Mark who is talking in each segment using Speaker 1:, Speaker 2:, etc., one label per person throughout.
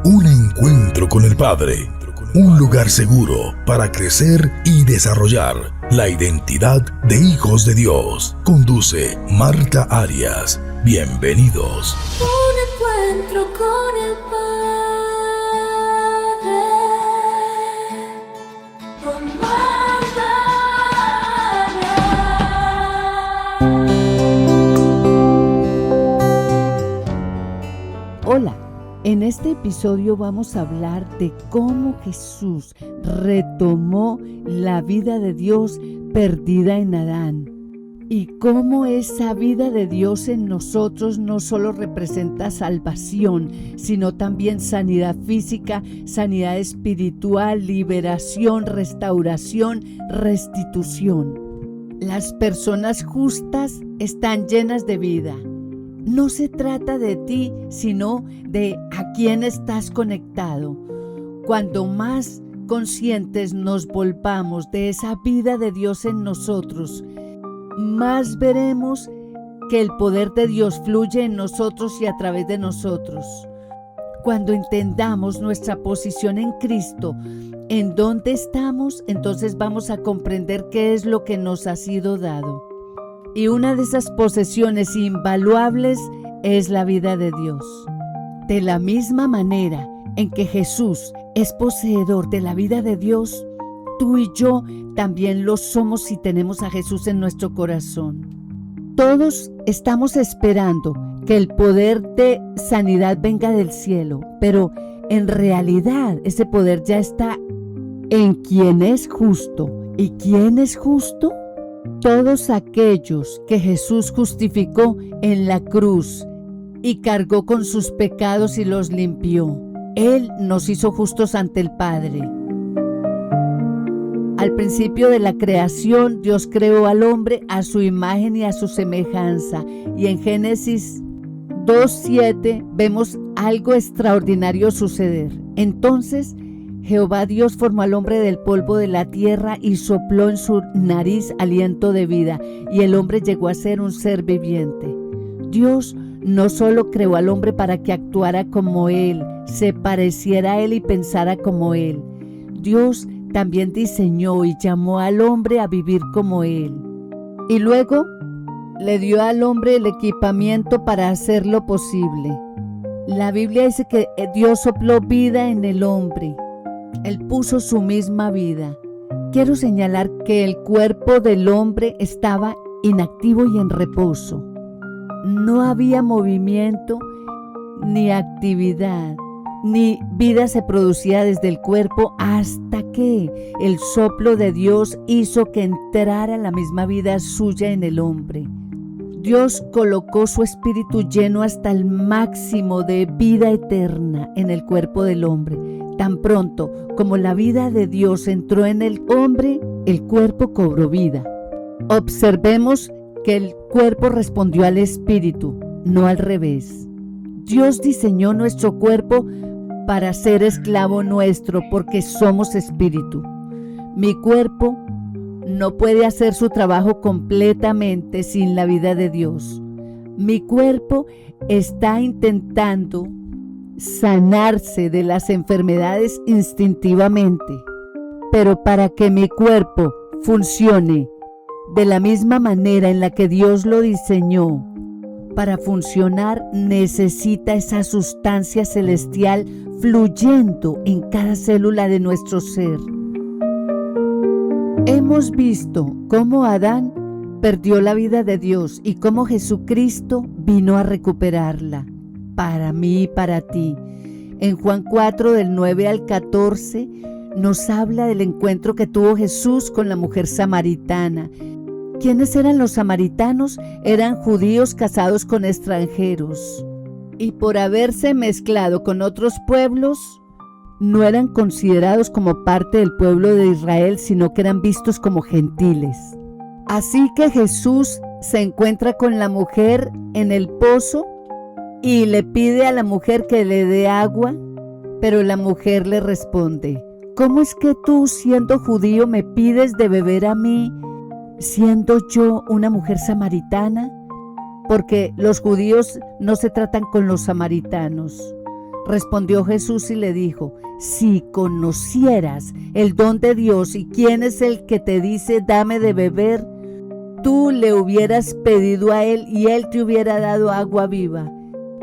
Speaker 1: Un encuentro con el Padre. Un lugar seguro para crecer y desarrollar la identidad de hijos de Dios. Conduce Marta Arias. Bienvenidos.
Speaker 2: Un encuentro con el Padre. Con Marta Arias.
Speaker 3: Hola. En este episodio vamos a hablar de cómo Jesús retomó la vida de Dios perdida en Adán y cómo esa vida de Dios en nosotros no solo representa salvación, sino también sanidad física, sanidad espiritual, liberación, restauración, restitución. Las personas justas están llenas de vida. No se trata de ti, sino de a quién estás conectado. Cuando más conscientes nos volvamos de esa vida de Dios en nosotros, más veremos que el poder de Dios fluye en nosotros y a través de nosotros. Cuando entendamos nuestra posición en Cristo, en dónde estamos, entonces vamos a comprender qué es lo que nos ha sido dado. Y una de esas posesiones invaluables es la vida de Dios. De la misma manera en que Jesús es poseedor de la vida de Dios, tú y yo también lo somos si tenemos a Jesús en nuestro corazón. Todos estamos esperando que el poder de sanidad venga del cielo, pero en realidad ese poder ya está en quien es justo. ¿Y quién es justo? Todos aquellos que Jesús justificó en la cruz y cargó con sus pecados y los limpió. Él nos hizo justos ante el Padre. Al principio de la creación, Dios creó al hombre a su imagen y a su semejanza. Y en Génesis 2:7 vemos algo extraordinario suceder. Entonces, Jehová Dios formó al hombre del polvo de la tierra y sopló en su nariz aliento de vida, y el hombre llegó a ser un ser viviente. Dios no solo creó al hombre para que actuara como él, se pareciera a él y pensara como él. Dios también diseñó y llamó al hombre a vivir como él. Y luego le dio al hombre el equipamiento para hacerlo posible. La Biblia dice que Dios sopló vida en el hombre. Él puso su misma vida. Quiero señalar que el cuerpo del hombre estaba inactivo y en reposo. No había movimiento, ni actividad, ni vida se producía desde el cuerpo hasta que el soplo de Dios hizo que entrara la misma vida suya en el hombre. Dios colocó su espíritu lleno hasta el máximo de vida eterna en el cuerpo del hombre. Tan pronto como la vida de Dios entró en el hombre, el cuerpo cobró vida. Observemos que el cuerpo respondió al espíritu, no al revés. Dios diseñó nuestro cuerpo para ser esclavo nuestro porque somos espíritu. Mi cuerpo no puede hacer su trabajo completamente sin la vida de Dios. Mi cuerpo está intentando sanarse de las enfermedades instintivamente, pero para que mi cuerpo funcione de la misma manera en la que Dios lo diseñó, para funcionar necesita esa sustancia celestial fluyendo en cada célula de nuestro ser. Hemos visto cómo Adán perdió la vida de Dios y cómo Jesucristo vino a recuperarla. Para mí y para ti. En Juan 4, del 9 al 14, nos habla del encuentro que tuvo Jesús con la mujer samaritana. ¿Quiénes eran los samaritanos? Eran judíos casados con extranjeros. Y por haberse mezclado con otros pueblos, no eran considerados como parte del pueblo de Israel, sino que eran vistos como gentiles. Así que Jesús se encuentra con la mujer en el pozo y le pide a la mujer que le dé agua, pero la mujer le responde: ¿cómo es que tú, siendo judío, me pides de beber a mí, siendo yo una mujer samaritana? Porque los judíos no se tratan con los samaritanos. Respondió Jesús y le dijo: si conocieras el don de Dios y quién es el que te dice dame de beber, tú le hubieras pedido a él y él te hubiera dado agua viva.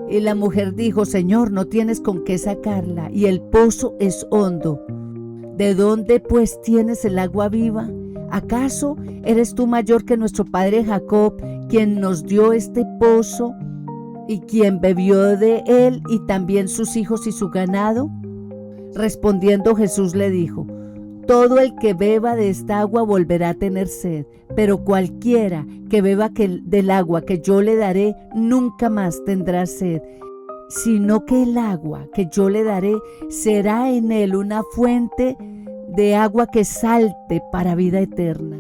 Speaker 3: Y la mujer dijo: Señor, no tienes con qué sacarla y el pozo es hondo. ¿De dónde pues tienes el agua viva? ¿Acaso eres tú mayor que nuestro padre Jacob, quien nos dio este pozo y quien bebió de él y también sus hijos y su ganado? Respondiendo Jesús le dijo: todo el que beba de esta agua volverá a tener sed, pero cualquiera que beba del agua que yo le daré nunca más tendrá sed, sino que el agua que yo le daré será en él una fuente de agua que salte para vida eterna.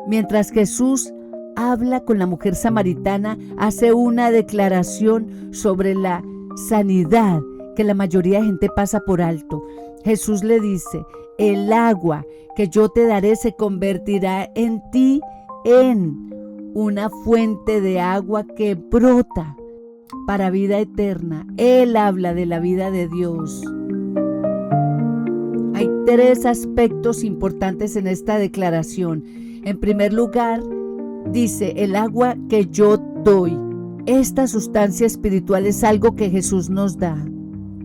Speaker 3: Mientras Jesús habla con la mujer samaritana, hace una declaración sobre la sanidad que la mayoría de gente pasa por alto. Jesús le dice: el agua que yo te daré se convertirá en ti en una fuente de agua que brota para vida eterna. Él habla de la vida de Dios. Hay 3 aspectos importantes en esta declaración. En primer lugar, dice: el agua que yo doy. Esta sustancia espiritual es algo que Jesús nos da.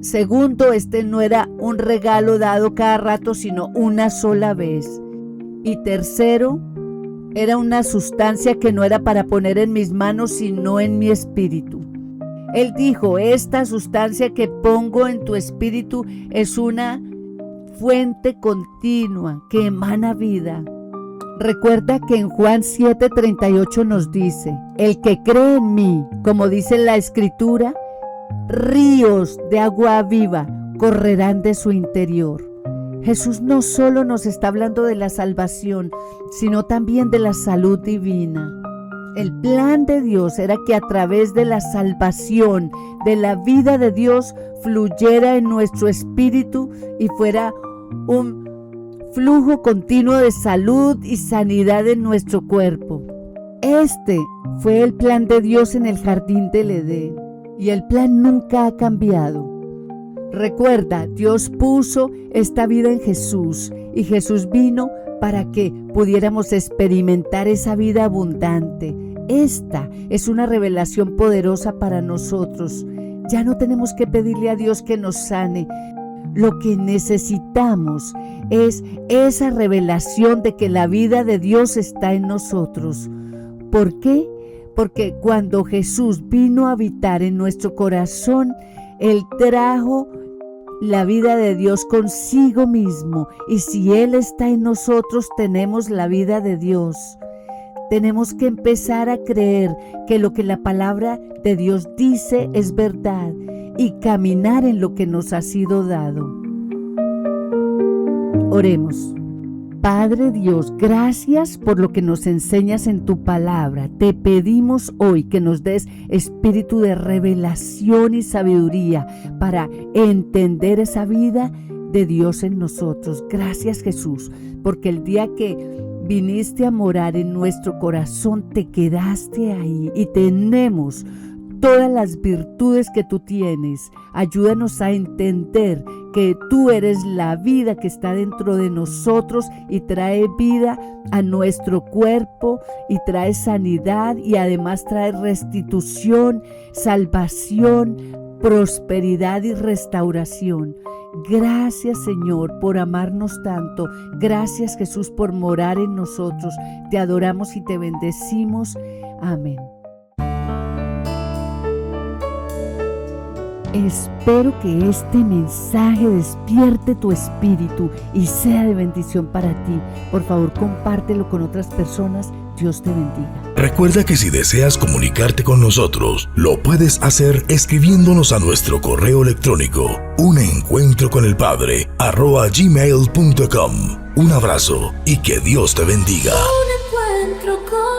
Speaker 3: Segundo, este no era un regalo dado cada rato, sino una sola vez. Y tercero, era una sustancia que no era para poner en mis manos, sino en mi espíritu. Él dijo: esta sustancia que pongo en tu espíritu es una fuente continua que emana vida. Recuerda que en Juan 7:38 nos dice: el que cree en mí, como dice la Escritura, ríos de agua viva correrán de su interior. Jesús no solo nos está hablando de la salvación, sino también de la salud divina. El plan de Dios era que a través de la salvación, de la vida de Dios, fluyera en nuestro espíritu y fuera un flujo continuo de salud y sanidad en nuestro cuerpo. Este fue el plan de Dios en el jardín del Edén. Y el plan nunca ha cambiado. Recuerda, Dios puso esta vida en Jesús y Jesús vino para que pudiéramos experimentar esa vida abundante. Esta es una revelación poderosa para nosotros. Ya no tenemos que pedirle a Dios que nos sane. Lo que necesitamos es esa revelación de que la vida de Dios está en nosotros. ¿Por qué? Porque cuando Jesús vino a habitar en nuestro corazón, Él trajo la vida de Dios consigo mismo. Y si Él está en nosotros, tenemos la vida de Dios. Tenemos que empezar a creer que lo que la palabra de Dios dice es verdad y caminar en lo que nos ha sido dado. Oremos. Padre Dios, gracias por lo que nos enseñas en tu palabra. Te pedimos hoy que nos des espíritu de revelación y sabiduría para entender esa vida de Dios en nosotros. Gracias, Jesús, porque el día que viniste a morar en nuestro corazón, te quedaste ahí y tenemos todas las virtudes que tú tienes. Ayúdanos a entender que tú eres la vida que está dentro de nosotros y trae vida a nuestro cuerpo y trae sanidad y además trae restitución, salvación, prosperidad y restauración. Gracias, Señor, por amarnos tanto. Gracias, Jesús, por morar en nosotros. Te adoramos y te bendecimos. Amén. Espero que este mensaje despierte tu espíritu y sea de bendición para ti. Por favor, compártelo con otras personas. Dios te bendiga.
Speaker 1: Recuerda que si deseas comunicarte con nosotros, lo puedes hacer escribiéndonos a nuestro correo electrónico unencuentroconelpadre@gmail.com. Un abrazo y que Dios te bendiga.
Speaker 2: Un encuentro con